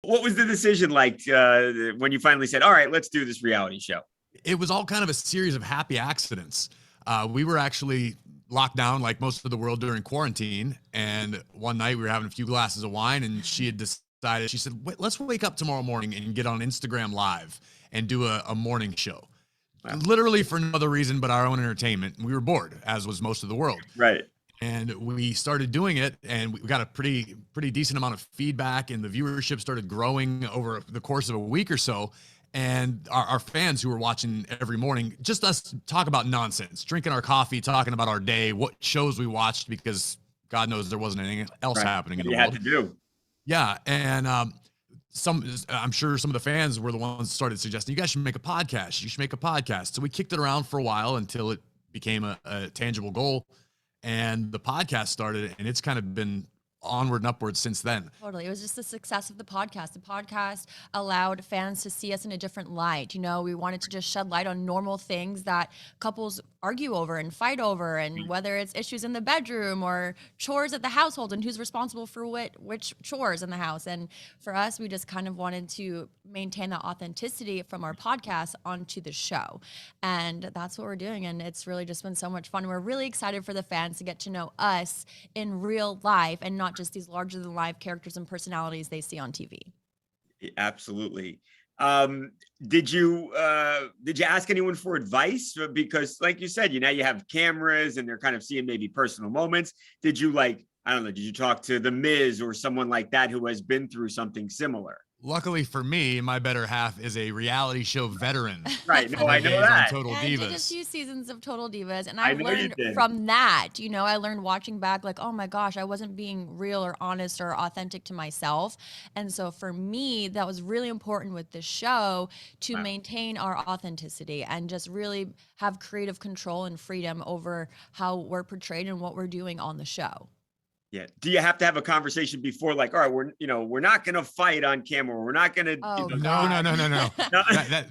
What was the decision like when you finally said, all right, let's do this reality show? It was all kind of a series of happy accidents. We were actually locked down like most of the world during quarantine. And one night we were having a few glasses of wine and she had decided, she said, wait, let's wake up tomorrow morning and get on Instagram Live and do a morning show. Wow. Literally for no other reason but our own entertainment. We were bored, as was most of the world. Right. And we started doing it, and we got a pretty decent amount of feedback, and the viewership started growing over the course of a week or so. And our fans who were watching every morning, just us talk about nonsense, drinking our coffee, talking about our day, what shows we watched, because God knows there wasn't anything else happening in the world. You had to do. Yeah, and I'm sure some of the fans were the ones that started suggesting, you guys should make a podcast. You should make a podcast. So we kicked it around for a while until it became a tangible goal. And the podcast started, and it's kind of been onward and upward since then. Totally. It was just the success of the podcast. The podcast allowed fans to see us in a different light. You know, we wanted to just shed light on normal things that couples argue over and fight over, and whether it's issues in the bedroom or chores at the household and who's responsible for which chores in the house. And for us, we just kind of wanted to maintain that authenticity from our podcast onto the show. And that's what we're doing. And it's really just been so much fun. We're really excited for the fans to get to know us in real life and not just these larger than life characters and personalities they see on TV. Absolutely. Did you ask anyone for advice? Because like you said, you have cameras and they're kind of seeing maybe personal moments. Did you did you talk to The Miz or someone like that who has been through something similar? Luckily for me, my better half is a reality show veteran. Right. No, I know that. Total Divas. I did a few seasons of Total Divas, and I learned from that. I learned watching back, like, oh my gosh, I wasn't being real or honest or authentic to myself. And so for me, that was really important with this show to maintain our authenticity and just really have creative control and freedom over how we're portrayed and what we're doing on the show. Yeah. Do you have to have a conversation before, like, all right, we're not going to fight on camera. We're not going to. No.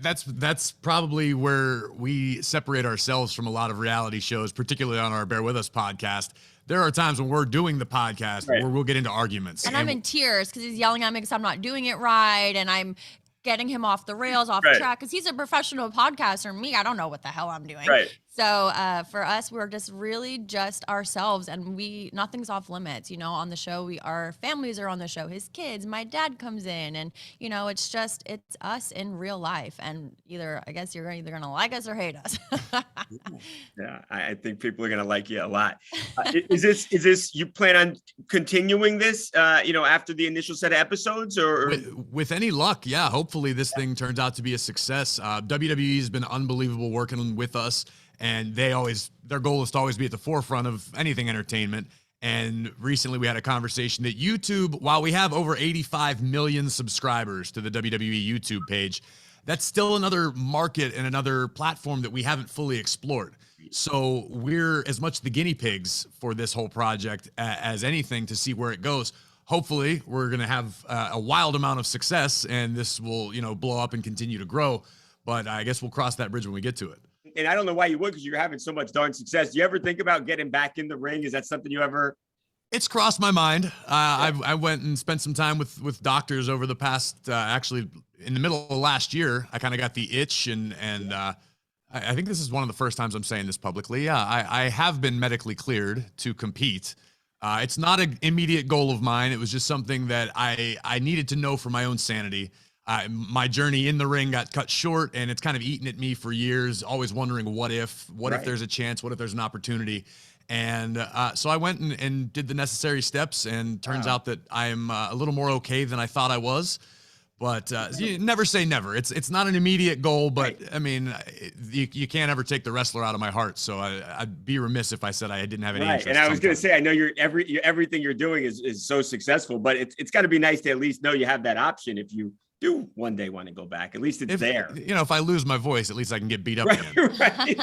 That's probably where we separate ourselves from a lot of reality shows, particularly on our Bear With Us podcast. There are times when we're doing the podcast where we'll get into arguments. And I'm in tears because he's yelling at me because I'm not doing it right. And I'm getting him off the rails, off track, because he's a professional podcaster. Me, I don't know what the hell I'm doing. Right. So for us, we're just really just ourselves, and nothing's off limits. On the show, our families are on the show. His kids, my dad comes in, and it's us in real life. And I guess you're either gonna like us or hate us. Yeah, I think people are gonna like you a lot. Is this you plan on continuing this? After the initial set of episodes, or with any luck, yeah. Hopefully, this thing turns out to be a success. WWE has been unbelievable working with us. And their goal is to always be at the forefront of anything entertainment. And recently we had a conversation that YouTube, while we have over 85 million subscribers to the WWE YouTube page, that's still another market and another platform that we haven't fully explored. So we're as much the guinea pigs for this whole project as anything to see where it goes. Hopefully we're going to have a wild amount of success and this will, blow up and continue to grow. But I guess we'll cross that bridge when we get to it. And I don't know why you would, because you're having so much darn success. Do you ever think about getting back in the ring? Is that something you ever? It's crossed my mind. I went and spent some time with doctors over the past, actually in the middle of last year. I kind of got the itch and I think this is one of the first times I'm saying this publicly. Yeah, I have been medically cleared to compete. It's not an immediate goal of mine. It was just something that I needed to know for my own sanity. My journey in the ring got cut short, and it's kind of eaten at me for years, always wondering what if there's a chance, what if there's an opportunity. And so I went and did the necessary steps, and turns out that I'm a little more okay than I thought I was. But you never say never. It's not an immediate goal, but I mean, you can't ever take the wrestler out of my heart. So I'd be remiss if I said I didn't have any interest. And I was going to say, I know everything you're doing is so successful, but it's got to be nice to at least know you have that option if you do one day want to go back. At least it's there. If I lose my voice, at least I can get beat up again. Right.